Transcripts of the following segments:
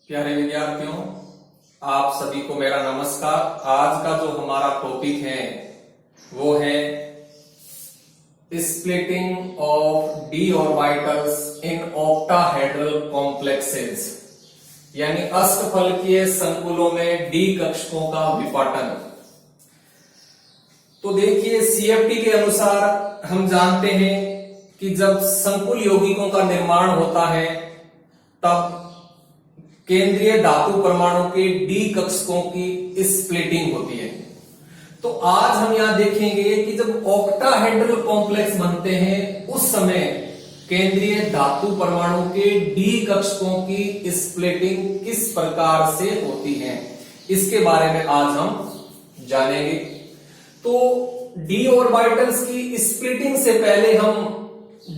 प्यारे विद्यार्थियों, आप सभी को मेरा नमस्कार। आज का जो हमारा टॉपिक है वो है splitting of D orbitals in octahedral complexes, यानी अष्टफलकीय संकुलों में डी कक्षकों का विपाटन। तो देखिए, सीएफटी के अनुसार हम जानते हैं कि जब संकुल यौगिकों का निर्माण होता है तब केंद्रीय धातु परमाणु के डी कक्षकों की स्प्लिटिंग होती है। तो आज हम यहां देखेंगे कि जब ऑक्टाहेड्रल कॉम्प्लेक्स बनते हैं उस समय केंद्रीय धातु परमाणु के डी कक्षकों की स्प्लिटिंग किस प्रकार से होती है, इसके बारे में आज हम जानेंगे। तो डी ऑर्बिटल्स की स्प्लिटिंग से पहले हम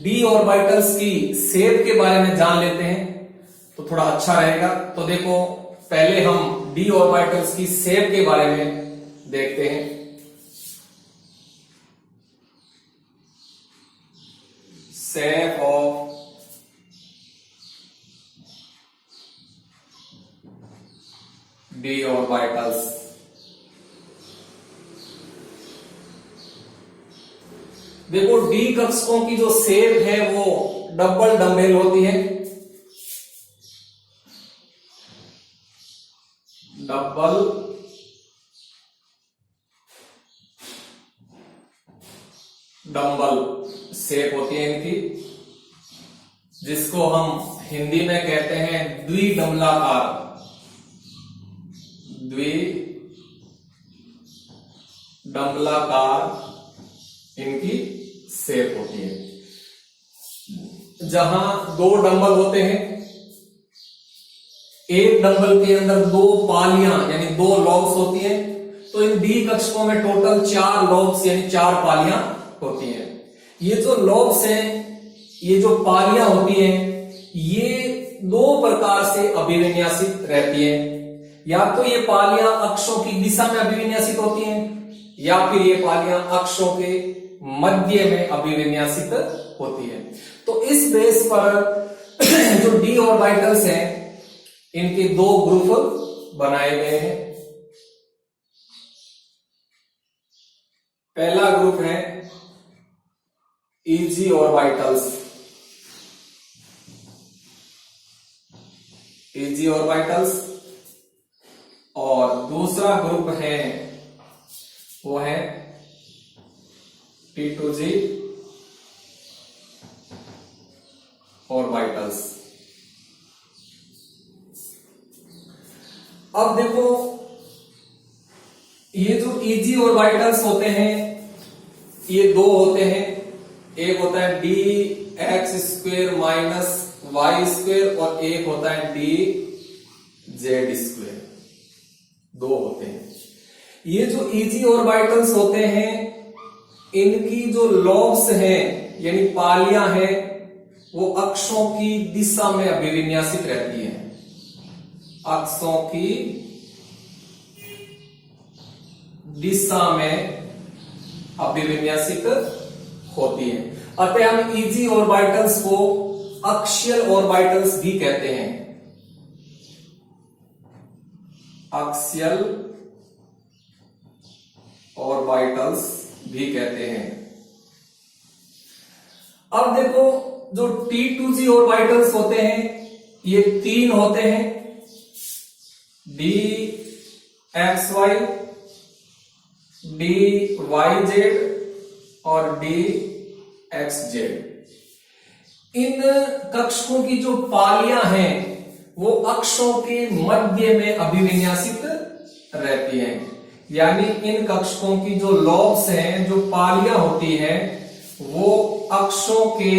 डी ऑर्बिटल्स की शेप के बारे में जान लेते हैं तो थोड़ा अच्छा रहेगा। तो देखो, पहले हम डी ऑर्बिटल्स की शेप के बारे में देखते हैं। Shape of D orbitals. देखो, डी कक्षकों की जो शेप है वो डबल डम्बेल होती है। डबल डम्बल शेप होती है इनकी, जिसको हम हिंदी में कहते हैं द्विडम्बलाकार। द्विडम्बलाकार इनकी शेप होती है। जहां दो डंबल होते हैं, एक डंबल के अंदर दो पालियां यानी दो लॉब्स होती हैं, तो इन डी कक्षकों में टोटल 4 लॉब्स यानी 4 पालियां होती हैं। ये जो लॉब्स हैं, ये जो पालियां होती हैं, ये दो प्रकार से अभिविन्यासित रहती हैं। या तो ये पालियां अक्षों की दिशा में अभिविन्यासित होती हैं, या फिर ये पालियां अक्षों के मध्य में अभिविन्यासित होती है। तो इस बेस पर जो डी ऑर्बिटल्स हैं, इनके 2 ग्रुप बनाए गए हैं। पहला ग्रुप है इजी ऑर्बिटल्स। Easy orbitals. और दूसरा ग्रुप है वो है T2G ऑर्बिटल्स। अब देखो, ये जो इजी ऑर्बिटल्स होते हैं ये 2 होते हैं। एक होता है d x square minus y square और एक होता है डी जेड स्क्वेयर। 2 होते हैं। ये जो इजी ऑर्बिटल्स होते हैं, इनकी जो लॉब्स हैं यानी पालियां हैं, वो अक्षों की दिशा में अभिविन्यासित रहती है। अक्षों की दिशा में अभिविन्यासित होती है। अतः हम इजी ऑर्बिटल्स को अक्षीय ऑर्बिटल्स भी कहते हैं। अक्षीय ऑर्बिटल्स भी कहते हैं। अब देखो, जो T2G ऑर्बिटल्स होते हैं ये 3 होते हैं। D x y, d y z और डी एक्स जेड। इन कक्षकों की जो पालियां हैं वो अक्षों के मध्य में अभिविन्यासित रहती हैं। यानी इन कक्षकों की जो लॉब्स हैं, जो पालियां होती हैं, वो अक्षों के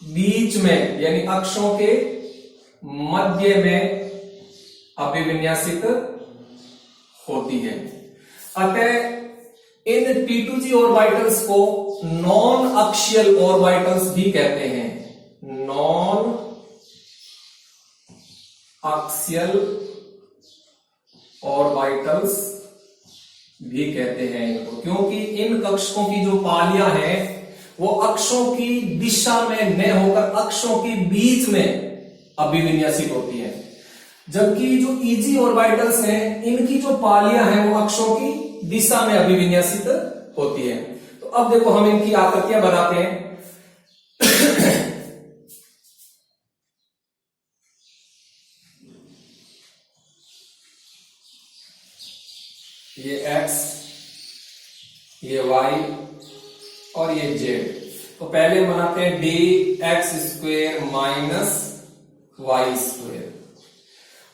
बीच में यानी अक्षों के मध्य में अभिविन्यासित होती है। अतः इन T2G ऑर्बिटल्स को नॉन अक्षीय ऑर्बिटल्स भी कहते हैं। नॉन अक्षीय ऑर्बिटल्स भी कहते हैं इनको, क्योंकि इन कक्षकों की जो पालियां हैं वो अक्षों की दिशा में न होकर अक्षों के बीच में अभिविन्यासित होती है, जबकि जो इजी ऑर्बिटल्स हैं इनकी जो पालियां हैं वो अक्षों की दिशा में अभिविन्यासित होती है। तो अब देखो हम इनकी आकृतियां बनाते हैं। ये x, ये y और ये z। तो पहले बनाते हैं dx² माइनस y²।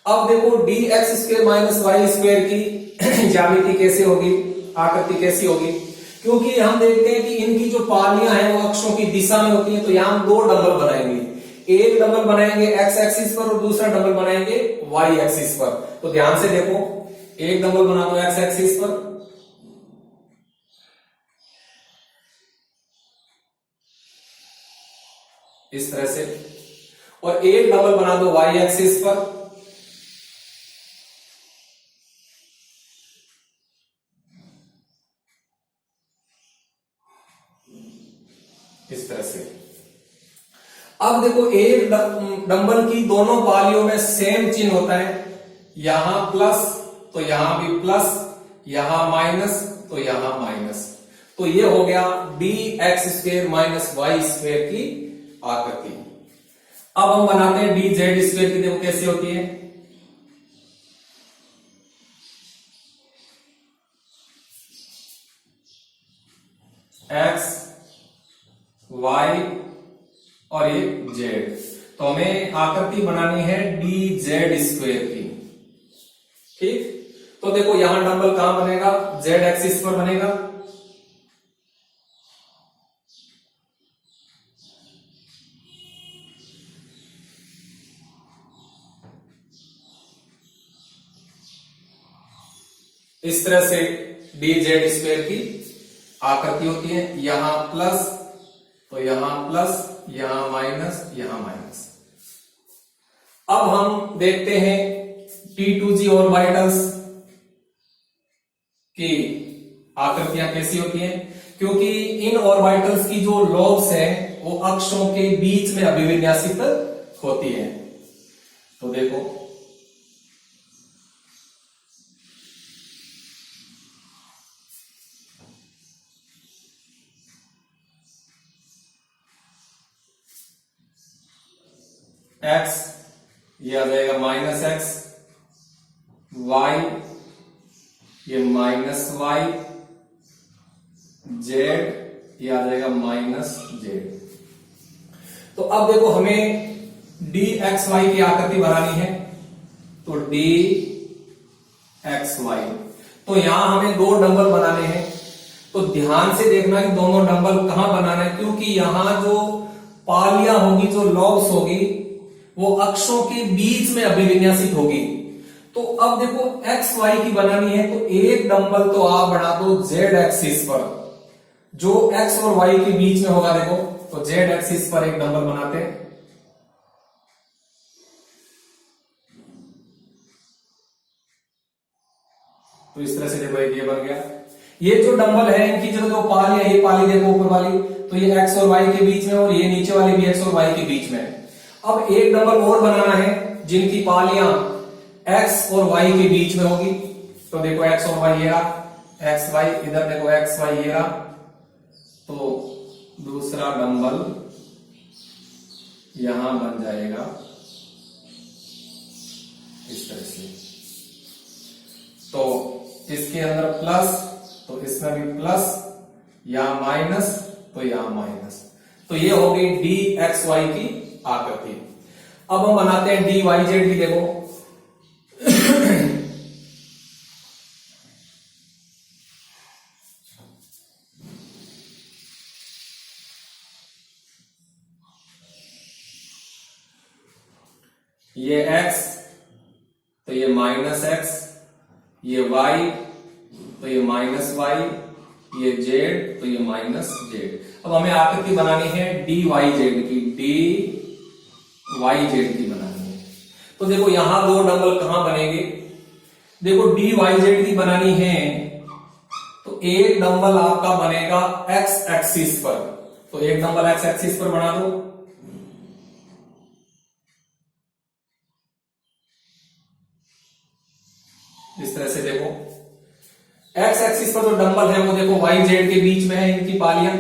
अब देखो dx² माइनस y² की ज्यामिति कैसे होगी, आकृति कैसी होगी, क्योंकि हम देखते हैं कि इनकी जो पालियां हैं वो अक्षों की दिशा में होती हैं। तो यहां हम दो डंबल बनाएंगे, एक डंबल बनाएंगे x एक्सिस पर और दूसरा डंबल बनाएंगे y एक्सिस पर। तो ध्यान से देखो, एक डंबल बना दो x एक्सिस पर, इस तरह से, और एक डबल बना दो y एक्सिस पर, इस तरह से। अब देखो एक डंबल की दोनों पालियों में सेम चिन्ह होता है, यहां प्लस तो यहां भी प्लस, यहां माइनस तो यहां माइनस। तो ये हो गया dx² माइनस y² की आकृति। अब हम बनाते हैं dz² की, देखो कैसी होती है। x, y और ये z। तो हमें आकृति बनानी है dz² की, ठीक। तो देखो यहां डंबल कहां बनेगा, z एक्सिस पर बनेगा, इस तरह से dz² की आकृति होती है। यहां प्लस तो यहां प्लस, यहां माइनस, यहां माइनस। अब हम देखते हैं T2g ऑर्बिटल्स की आकृतियां कैसी होती हैं, क्योंकि इन ऑर्बिटल्स की जो लॉब्स हैं वो अक्षों के बीच में अभिविन्यासित होती है। तो देखो x, ये आ जाएगा माइनस x, y, ये माइनस y, z, ये आ जाएगा माइनस z। तो अब देखो हमें dxy की आकृति बनानी है। तो dxy, तो यहां हमें दो डंबल बनाने हैं। तो ध्यान से देखना कि दोनों डंबल कहां बनाना है, क्योंकि यहां जो पालियां होगी, जो लॉब्स होगी, वो अक्षों के बीच में अभिविन्यासित होगी। तो अब देखो एक्स वाई की बनानी है, तो एक डंबल तो आप बना दो जेड एक्सिस पर, जो एक्स और वाई के बीच में होगा। देखो तो जेड एक्सिस पर एक डंबल बनाते हैं, तो इस तरह से देखो एक ये बन गया। ये जो डंबल है इनकी जो पाली है, ये पाली देखो ऊपर वाली, तो ये एक्स और वाई के बीच में, और ये नीचे वाली भी एक्स और वाई के बीच में। अब एक डंबल और बनाना है जिनकी पालियां एक्स और वाई के बीच में होगी। तो देखो एक्स और वाई ये रहा, एक्स वाई, इधर देखो एक्स वाई ये रहा। तो दूसरा डंबल यहां बन जाएगा इस तरह से। तो इसके अंदर प्लस, तो इसमें भी प्लस, यहां माइनस, तो यहां माइनस। तो ये हो गई डी एक्स वाई की आकृति। अब हम बनाते हैं डी वाई जेड की। देखो ये x, तो ये माइनस x, ये y, तो ये माइनस y, ये z, तो ये माइनस z। अब हमें आकृति बनानी है डी वाई जेड की, डी वाई जेड की बनानी है। तो देखो यहां दो डंबल कहां बनेंगे, देखो डी वाई जेड की बनानी है, तो एक डंबल आपका बनेगा x एक्सिस पर। तो एक डंबल x एक्सिस पर बना दो, इस तरह से देखो, एक्स एक्सिस पर जो डंबल है वो देखो वाई जेड के बीच में है इनकी पालियां,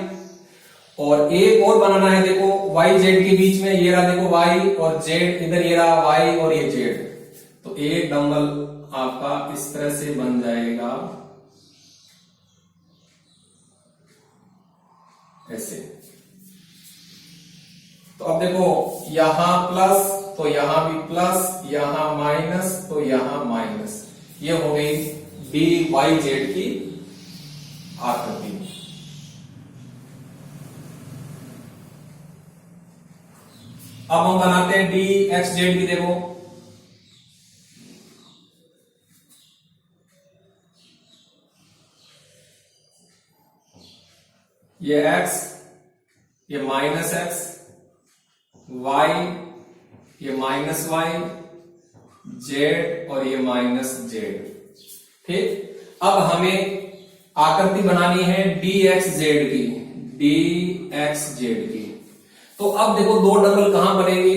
और एक और बनाना है देखो वाई जेड के बीच में, ये रहा देखो वाई और जेड, इधर ये रहा वाई और ये जेड। तो एक डंबल आपका इस तरह से बन जाएगा ऐसे। तो अब देखो यहां प्लस तो यहां भी प्लस, यहां माइनस तो यहां माइनस, ये हो गई डी वाई जेड की आकृति। अब हम बनाते हैं डी एक्स जेड की। देखो ये x, ये माइनस एक्स, y, ये माइनस वाई, z और ये माइनस जेड। ठीक, अब हमें आकृति बनानी है डी एक्स जेड की, डी एक्स जेड की। तो अब देखो दो डबल कहां बनेंगे,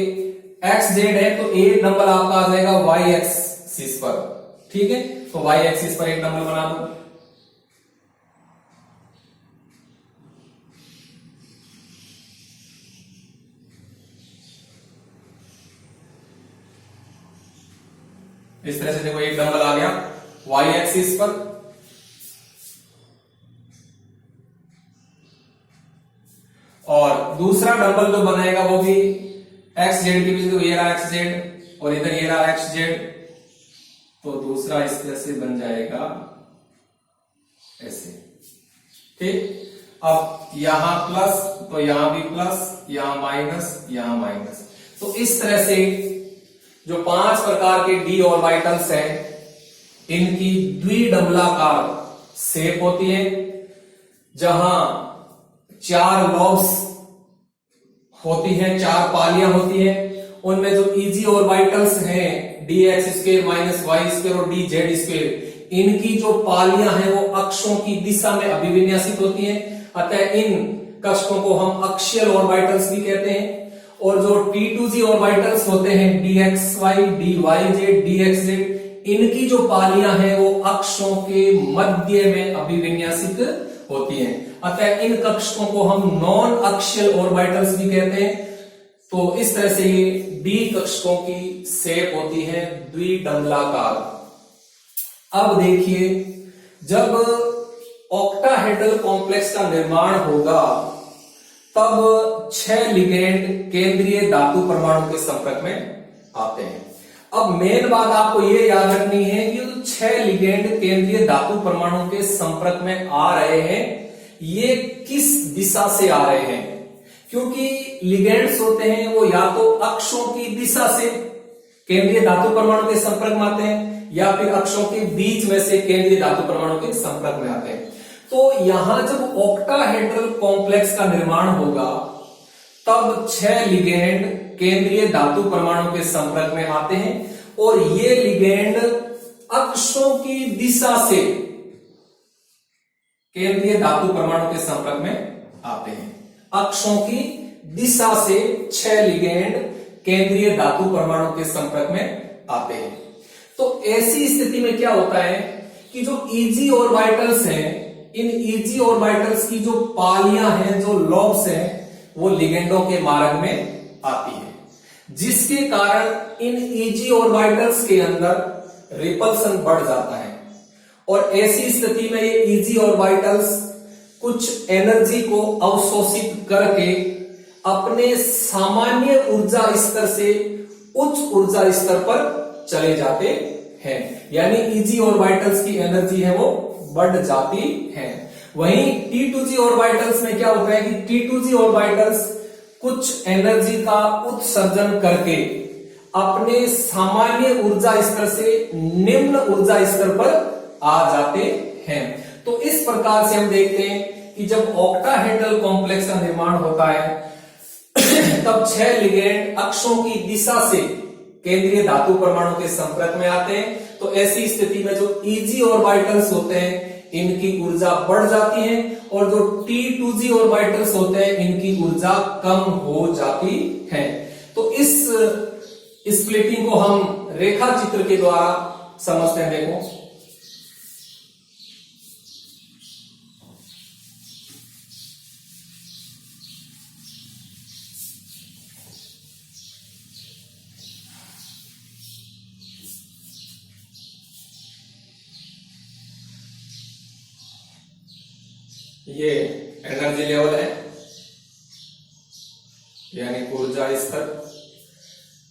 एक्स जेड है तो एक नंबर आपका आ जाएगा वाई एक्सिस पर। ठीक है, तो वाई एक्सिस पर एक नंबर बना दो। इस तरह से देखो एक डंबल आ गया वाई एक्सिस पर, और दूसरा डंबल जो बनाएगा वो भी एक्स जेड के बीच, ये रहा एक्स जेड और इधर ये रहा एक्स जेड। तो दूसरा इस तरह से बन जाएगा ऐसे। ठीक, अब यहां प्लस तो यहां भी प्लस, यहां माइनस, यहां माइनस। तो इस तरह से जो 5 प्रकार के डी ऑर्बिटल्स हैं इनकी द्विडंबलाकार शेप होती है, जहां 4 लॉब्स होती हैं, 4 पालियां होती हैं। उनमें जो इजी ऑर्बिटल्स हैं d x square minus y square और डी जेड स्क्वायर, इनकी जो पालियां हैं वो अक्षों की दिशा में अभिविन्यासित होती हैं। अतः इन कक्षकों को हम अक्षीय ऑर्बिटल्स भी कहते हैं। और जो T2G ऑर्बिटल्स होते हैं dxy, dyz, dxz, इनकी जो पालियां हैं वो अक्षों के मध्य में अभिविन्यासित होती हैं। अतः इन कक्षकों को हम नॉन अक्षीय ऑर्बिटल्स भी कहते हैं। तो इस तरह से ये डी कक्षकों की शेप होती है द्विडंबलाकार। अब देखिए, जब ऑक्टाहेड्रल कॉम्प्लेक्स का निर्माण होगा तब 6 लिगेंड केंद्रीय धातु परमाणु के संपर्क में आते हैं। अब मेन बात आपको ये याद रखनी है कि 6 लिगेंड केंद्रीय धातु परमाणु के संपर्क में आ रहे हैं, ये किस दिशा से आ रहे हैं, क्योंकि लिगेंड्स होते हैं वो या तो अक्षों की दिशा से केंद्रीय धातु परमाणु के संपर्क में आते हैं, या फिर अक्षों के बीच में से केंद्रीय धातु परमाणु के संपर्क में आते हैं। तो यहां जब ऑक्टाहेड्रल कॉम्प्लेक्स का निर्माण होगा तब 6 लिगेंड केंद्रीय धातु परमाणु के संपर्क में आते हैं, और ये लिगेंड अक्षों की दिशा से केंद्रीय धातु परमाणु के संपर्क में आते हैं। अक्षों की दिशा से 6 लिगेंड केंद्रीय धातु परमाणु के संपर्क में आते हैं। तो ऐसी स्थिति में क्या होता है कि जो इजी ऑर्बिटल्स हैं, इन इजी ऑर्बिटल्स की जो पालियां हैं, जो लॉब्स हैं, वो लिगेंडों के मार्ग में आती है, जिसके कारण इन इजी ऑर्बिटल्स के अंदर रिपल्सन बढ़ जाता है। और ऐसी स्थिति में ये इजी ऑर्बिटल्स कुछ एनर्जी को अवशोषित करके अपने सामान्य ऊर्जा स्तर से उच्च ऊर्जा स्तर पर चले जाते हैं, यानी इजी ऑर्बिटल्स की एनर्जी है वो बढ़ जाती है। वहीं T2G ऑर्बिटल्स में क्या होता है कि T2G ऑर्बिटल्स कुछ एनर्जी का उत्सर्जन करके अपने सामान्य ऊर्जा स्तर से निम्न ऊर्जा स्तर पर आ जाते हैं। तो इस प्रकार से हम देखते हैं कि जब ऑक्टाहेड्रल कॉम्प्लेक्स का निर्माण होता है तब 6 लिगेंड अक्षों की दिशा से केंद्रीय धातु परमाणु के संपर्क में आते हैं। तो ऐसी स्थिति में जो इजी ऑर्बिटल्स होते हैं इनकी ऊर्जा बढ़ जाती है, और जो T2G ऑर्बिटल्स होते हैं इनकी ऊर्जा कम हो जाती है। तो इस स्प्लिटिंग को हम रेखा चित्र के द्वारा समझते हैं। देखो ये एनर्जी लेवल है, यानी ऊर्जा स्तर।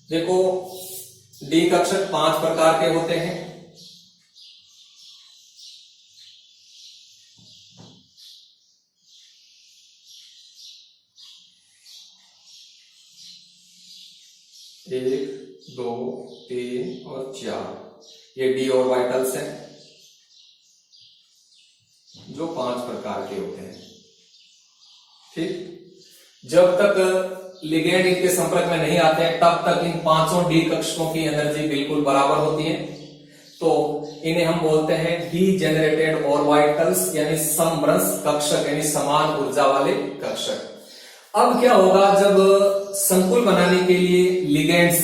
देखो डी कक्षक 5 प्रकार के होते हैं। एक, 2, 3 और 4 ये डी ऑर्बिटल्स हैं जो 5 प्रकार के होते हैं। ठीक, जब तक लिगेंड इनके संपर्क में नहीं आते हैं तब तक इन पांचों डी कक्षकों की एनर्जी बिल्कुल बराबर होती है। तो इन्हें हम बोलते हैं डी जेनरेटेड ऑर्बिटल्स, यानी समरस कक्षक, यानी समान ऊर्जा वाले कक्षक। अब क्या होगा, जब संकुल बनाने के लिए लिगेंड्स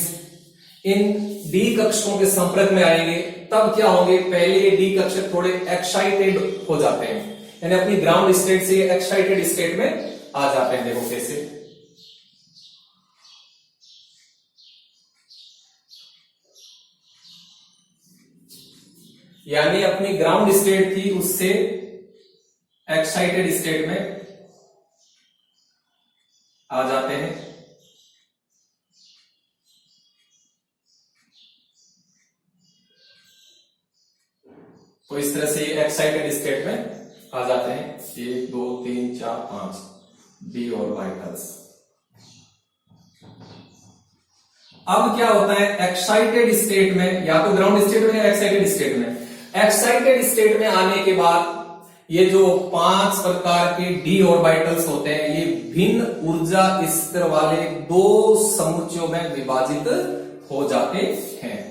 इन डी कक्षकों के संपर्क में आएंगे तब क्या होंगे, पहले ये डी कक्षक थोड़े एक्साइटेड हो जाते हैं, यानी अपनी ग्राउंड स्टेट से एक्साइटेड स्टेट में आ जाते हैं। देखो कैसे, यानी अपनी ग्राउंड स्टेट थी उससे एक्साइटेड स्टेट में आ जाते हैं। तो इस तरह से ये एक्साइटेड स्टेट में आ जाते हैं। 1, 2, 3, 4, 5 डी ऑर्बिटल्स। अब क्या होता है, एक्साइटेड स्टेट में, या तो ग्राउंड स्टेट में या एक्साइटेड स्टेट में, एक्साइटेड स्टेट में आने के बाद ये जो 5 प्रकार के डी ऑर्बिटल्स होते हैं ये भिन्न ऊर्जा स्तर वाले 2 समुच्चयों में विभाजित हो जाते हैं।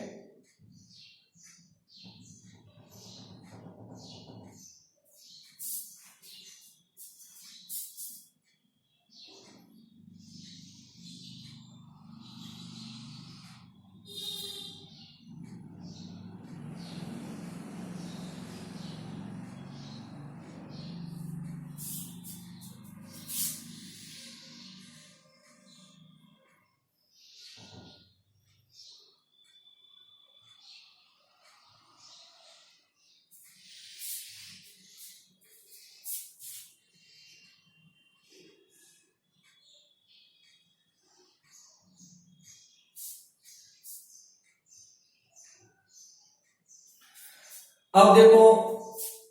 अब देखो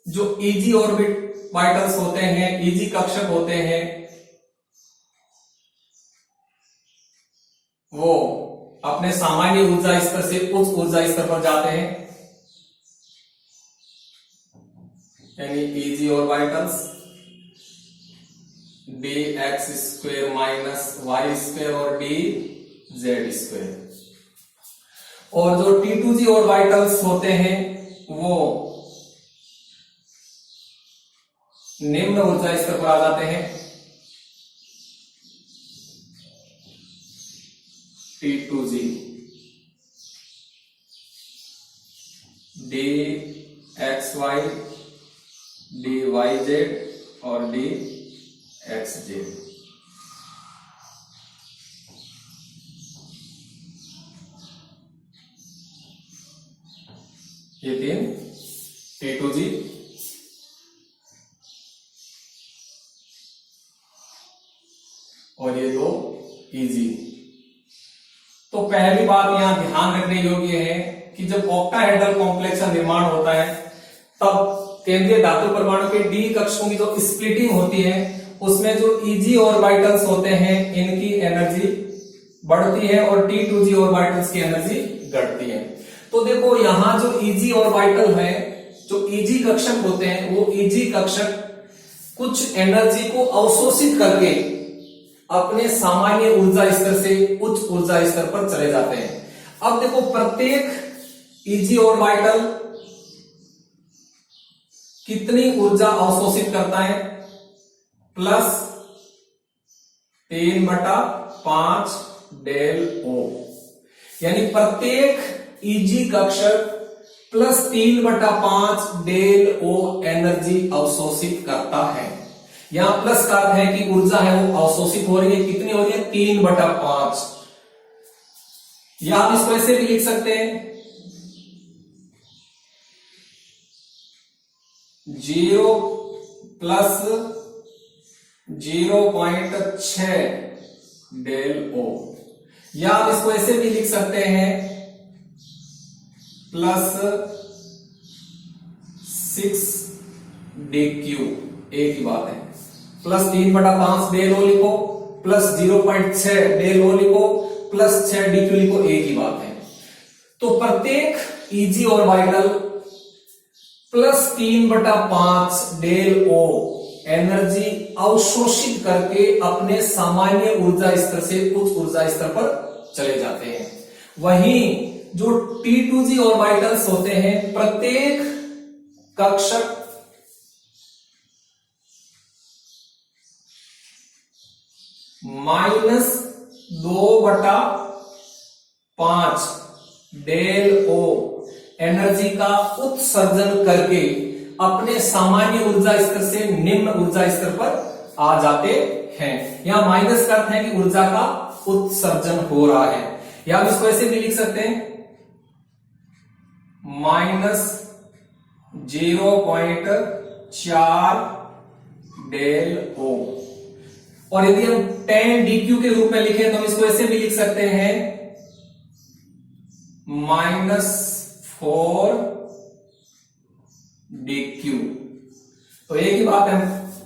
जो इजी ऑर्बिटल्स होते हैं, इजी कक्षक होते हैं, वो अपने सामान्य ऊर्जा स्तर से उच्च ऊर्जा स्तर पर जाते हैं, यानी e g orbitals d x square minus y square और डी जेड स्क्वेयर। और जो T2G ऑर्बिटल्स होते हैं वो निम्न ऊर्जा स्तर पर आ जाते हैं, T2G d x y, d y z और डी एक्स जेड। ये 3 T2G और ये 2 EG। तो पहली बात यहां ध्यान रखने योग्य है कि जब ऑक्टाहेड्रल कॉम्प्लेक्स का निर्माण होता है तब केंद्रीय धातु परमाणु के डी कक्षकों की जो स्प्लिटिंग होती है उसमें जो EG ऑर्बिटल्स होते हैं इनकी एनर्जी बढ़ती है और T2G ऑर्बिटल्स की एनर्जी घटती है। तो देखो यहां जो EG ऑर्बिटल है, जो EG कक्षक होते हैं वो EG कक्षक कुछ एनर्जी को अवशोषित करके अपने सामान्य ऊर्जा स्तर से उच्च ऊर्जा स्तर पर चले जाते हैं। अब देखो प्रत्येक EG ऑर्बिटल कितनी ऊर्जा अवशोषित करता है, प्लस 3/5 डेल O, यानी प्रत्येक EG कक्षक प्लस 3/5 डेल O एनर्जी अवशोषित करता है। यहां प्लस का अर्थ है कि ऊर्जा है वो अवशोषित हो रही है, कितनी हो रही है 3/5। या आप इसको ऐसे भी लिख सकते हैं 0 + 0.6 डेल ओ, या आप इसको ऐसे भी लिख सकते हैं +6 DQ, एक ही बात है। +3/5 डेल ओ लिखो, +0.6 डेल ओ लिखो, +6 DQ लिखो, एक ही बात है। तो प्रत्येक Eg orbital +3/5 del o energy अवशोषित करके अपने सामान्य ऊर्जा स्तर से उच्च ऊर्जा स्तर पर चले जाते हैं। वहीं जो T2g ऑर्बिटल्स होते हैं, प्रत्येक कक्षक -2/5 डेल ओ एनर्जी का उत्सर्जन करके अपने सामान्य ऊर्जा स्तर से निम्न ऊर्जा स्तर पर आ जाते हैं। यहां माइनस का अर्थ है कि ऊर्जा का उत्सर्जन हो रहा है, या हम इसको ऐसे भी लिख सकते हैं -0.4 डेल ओ। और यदि हम 10 DQ के रूप में लिखें तो हम इसको ऐसे भी लिख सकते हैं -4 DQ। तो एक ही बात है,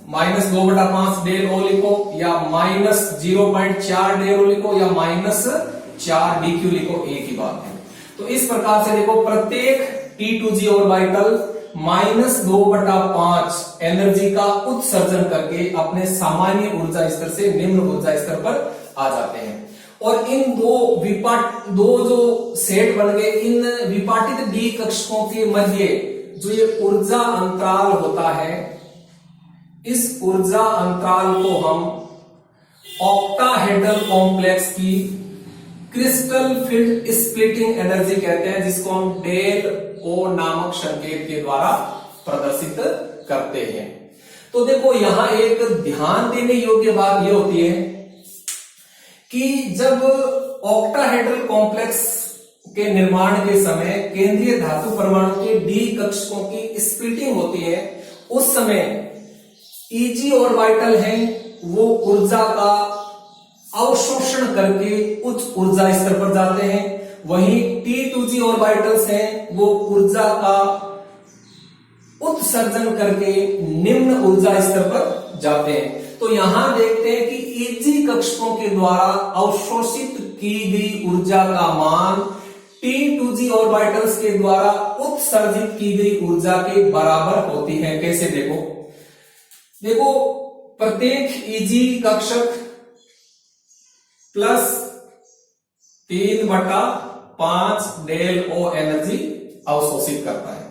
-2/5 डेल ओ लिखो, या -0.4 डेल ओ लिखो, या -4 DQ लिखो, एक ही बात है। तो इस प्रकार से देखो, प्रत्येक T2g ऑर्बिटल -2/5 एनर्जी का उत्सर्जन करके अपने सामान्य ऊर्जा स्तर से निम्न ऊर्जा स्तर पर आ जाते हैं। और इन दो जो सेट बन गए, इन विपाटित डी कक्षकों के मध्य जो ये ऊर्जा अंतराल होता है, इस ऊर्जा अंतराल को हम ऑक्टाहेड्रल कॉम्प्लेक्स की क्रिस्टल फील्ड स्प्लिटिंग एनर्जी कहते हैं, जिसको हम डेल ओ नामक संकेत के द्वारा प्रदर्शित करते हैं। तो देखो, यहां एक ध्यान देने योग्य बात यह होती है कि जब ऑक्टाहेड्रल कॉम्प्लेक्स के निर्माण के समय केंद्रीय धातु परमाणु के डी कक्षकों की स्प्लिटिंग होती है, उस समय Eg ऑर्बिटल हैं वो ऊर्जा का अवशोषण करके उच्च ऊर्जा स्तर पर जाते हैं, वहीं T2g ऑर्बिटल्स हैं वो ऊर्जा का उत्सर्जन करके निम्न ऊर्जा स्तर पर जाते हैं। तो यहां देखते हैं कि Eg कक्षकों के द्वारा अवशोषित की गई ऊर्जा का मान T2g ऑर्बिटल्स के द्वारा उत्सर्जित की गई ऊर्जा के बराबर होती है। कैसे देखो, प्रत्येक Eg कक्षक +3/5 डेल ओ एनर्जी अवशोषित करता है।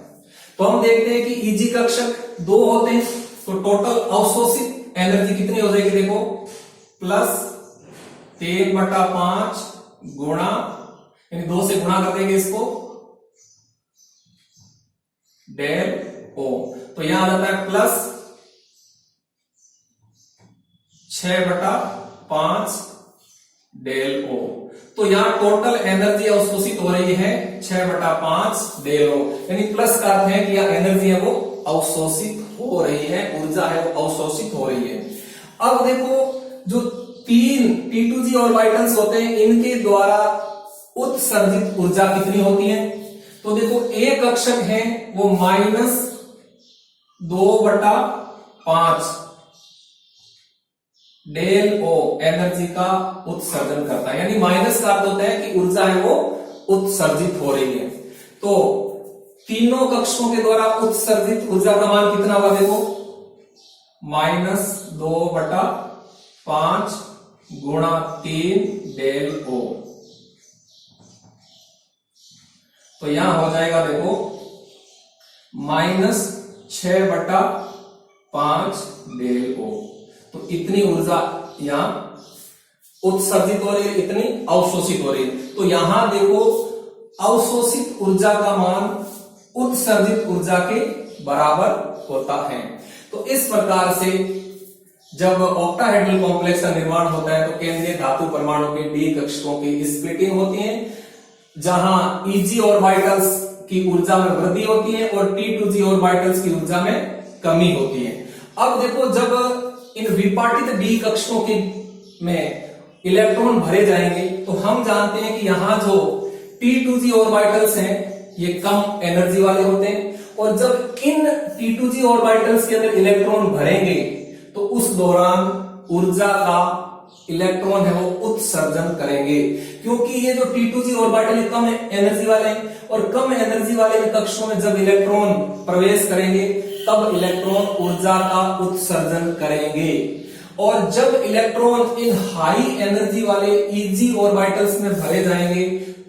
तो हम देखते हैं कि Eg कक्षक 2 होते हैं, तो टोटल अवशोषित एनर्जी कितनी हो जाएगी, देखो +3/5 गुणा, यानी 2 से गुणा कर देंगे इसको, डेल ओ। तो यहां आ जाता है +6/5 डेल ओ। तो यहां टोटल एनर्जी अवशोषित हो रही है 6/5 डेल ओ, यानी प्लस का अर्थ है कि यह एनर्जी है वो अवशोषित हो रही है, ऊर्जा है वो अवशोषित हो रही है। अब देखो, जो 3 T2g ऑर्बिटल्स होते हैं, इनके द्वारा उत्सर्जित ऊर्जा कितनी होती है। तो देखो, एक कक्षक है वो -2/5 डेल ओ एनर्जी का उत्सर्जन करता है, यानी माइनस का अर्थ होता है कि ऊर्जा है वो उत्सर्जित हो रही है। तो तीनों कक्षकों के द्वारा उत्सर्जित ऊर्जा का मान कितना हुआ, देखो -2/5 गुणा 3 डेल ओ। तो यहां हो जाएगा देखो -6/5 डेल ओ। तो इतनी ऊर्जा यहां उत्सर्जित हो रही है, इतनी अवशोषित हो रही है। तो यहां देखो, अवशोषित ऊर्जा का मान उत्सर्जित ऊर्जा के बराबर होता है। तो इस प्रकार से जब ऑक्टाहेड्रल कॉम्प्लेक्स का निर्माण होता है, तो केंद्रीय धातु परमाणु के डी कक्षकों की स्प्लिटिंग होती है, जहां Eg ऑर्बिटल्स की ऊर्जा में वृद्धि होती है और T2g ऑर्बिटल्स की ऊर्जा में कमी होती है। अब देखो, जब इन विपाटित डी कक्षकों के में इलेक्ट्रॉन भरे जाएंगे तो हम जानते हैं कि यहां जो T2g ऑर्बिटल्स हैं ये कम एनर्जी वाले होते हैं, और जब इन T2g ऑर्बिटल्स के अंदर इलेक्ट्रॉन भरेंगे तो उस दौरान ऊर्जा का इलेक्ट्रॉन है वो उत्सर्जन करेंगे, क्योंकि ये जो T2g ऑर्बिटल कम एनर्जी वाले हैं और कम एनर्जी वाले कक्षों में जब इलेक्ट्रॉन प्रवेश करेंगे तब इलेक्ट्रॉन ऊर्जा का उत्सर्जन करेंगे, और जब इलेक्ट्रॉन इन हाई एनर्जी वाले Eg ऑर्बिटल्स में भरे जाएंगे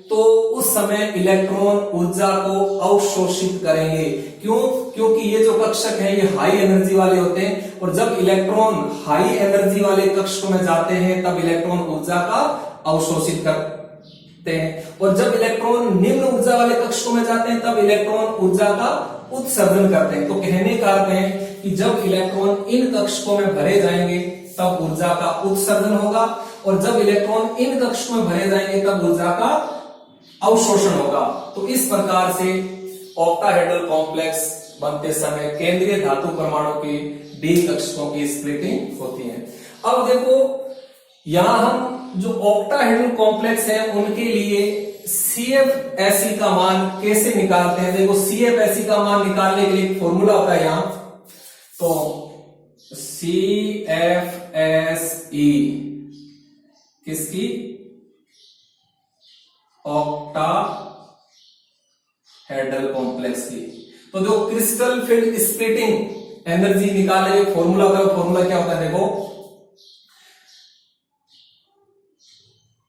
तो उस समय इलेक्ट्रॉन ऊर्जा को अवशोषित करेंगे। क्यों? क्योंकि ये जो कक्षक है ये हाई एनर्जी वाले होते हैं, और जब इलेक्ट्रॉन हाई एनर्जी वाले कक्षकों में जाते हैं तब इलेक्ट्रॉन ऊर्जा का अवशोषित करते हैं, और जब इलेक्ट्रॉन निम्न ऊर्जा वाले कक्षकों में जाते हैं तब इलेक्ट्रॉन ऊर्जा का उत्सर्जन करते हैं। तो कहने का अर्थ है कि जब इलेक्ट्रॉन इन कक्षकों में भरे जाएंगे तब ऊर्जा का उत्सर्जन होगा, और जब इलेक्ट्रॉन इन कक्षकों में भरे जाएंगे तब ऊर्जा का अवशोषण होगा। तो इस प्रकार से ऑक्टाहेड्रल कॉम्प्लेक्स बनते समय केंद्रीय धातु परमाणु की डी कक्षकों की स्प्लिटिंग होती है। अब देखो यहां हम जो ऑक्टाहेड्रल कॉम्प्लेक्स है उनके लिए CFSE का मान कैसे निकालते हैं। देखो CFSE का मान निकालने के लिए फॉर्मूला होता है यहां, तो CFSE किसकी, ऑक्टाहेड्रल कॉम्प्लेक्स की। तो जो क्रिस्टल फील्ड स्प्लिटिंग एनर्जी निकालने का फॉर्मूला होता है, फॉर्मूला क्या होता है देखो,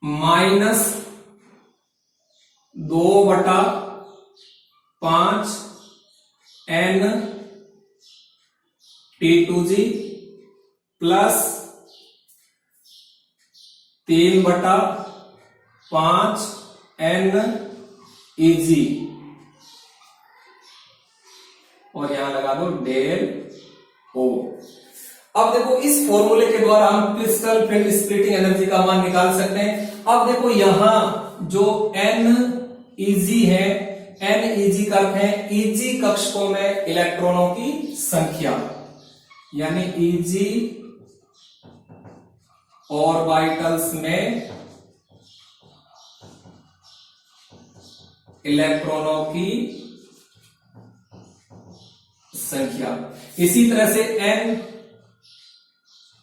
-2/5 N T2g plus 3/5 N Eg, और यहां लगा दो डेल O। अब देखो इस फॉर्मूले के द्वारा हम क्रिस्टल फील्ड स्प्लिटिंग एनर्जी का मान निकाल सकते हैं। अब देखो यहां जो NEG है, NEG का अर्थ है Eg कक्षकों में इलेक्ट्रॉनों की संख्या, यानी Eg ऑर्बिटल्स में इलेक्ट्रॉनों की संख्या। इसी तरह से N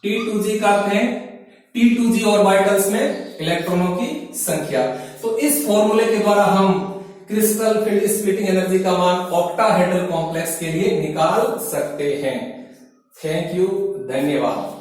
T2g का अर्थ है T2g ऑर्बिटल्स में इलेक्ट्रॉनों की संख्या। तो इस फॉर्मूले के द्वारा हम क्रिस्टल फील्ड स्प्लिटिंग एनर्जी का मान ऑक्टाहेड्रल कॉम्प्लेक्स के लिए निकाल सकते हैं। थैंक यू, धन्यवाद।